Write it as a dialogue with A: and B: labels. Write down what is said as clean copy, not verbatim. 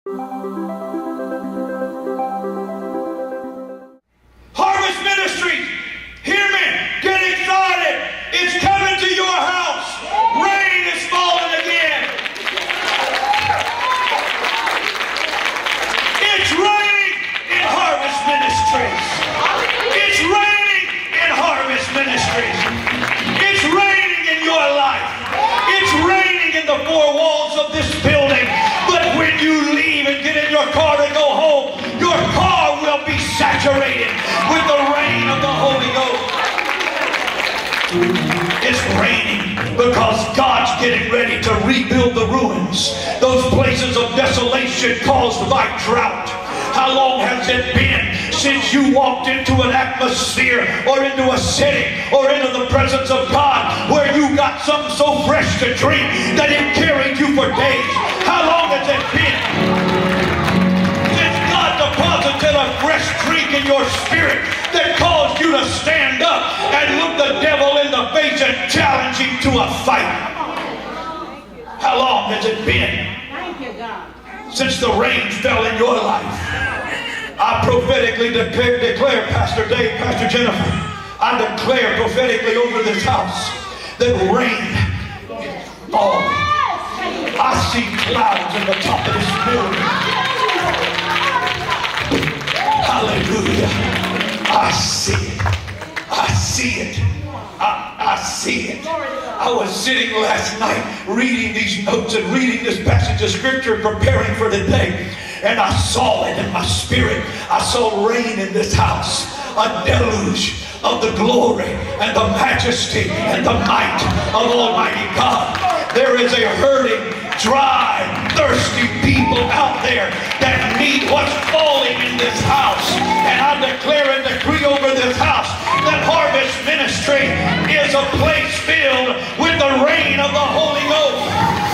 A: Harvest Ministries, hear me, get excited. It's coming to your house. Rain is falling again. It's raining in Harvest Ministries. It's raining in Harvest Ministries. It's raining in your life. It's raining in the four walls of this building. But when you leave and get in your car to go home, your car will be saturated with the rain of the Holy Ghost. It's raining because God's getting ready to rebuild the ruins, those places of desolation caused by drought. How long has it been since you walked into an atmosphere or into a setting or into the presence of God where you got something so fresh to drink that it carried you for days? How long has it been since God deposited a fresh drink in your spirit that caused you to stand up and look the devil in the face and challenge him to a fight? How long has it been since the rain fell in your life? I prophetically declare, Pastor Dave, Pastor Jennifer, I declare prophetically over this house that rain is falling. I see clouds in the top of this building. Hallelujah. I see it. I see it. I see it. I was sitting last night reading these notes and reading this passage of scripture, preparing for the day. And I saw it in my spirit. I saw rain in this house. A deluge of the glory and the majesty and the might of Almighty God. There is a hurting, dry, thirsty people out there that need what's falling in this house. And I declare and decree over this house that Harvest Ministry is a place filled with the rain of the Holy Ghost.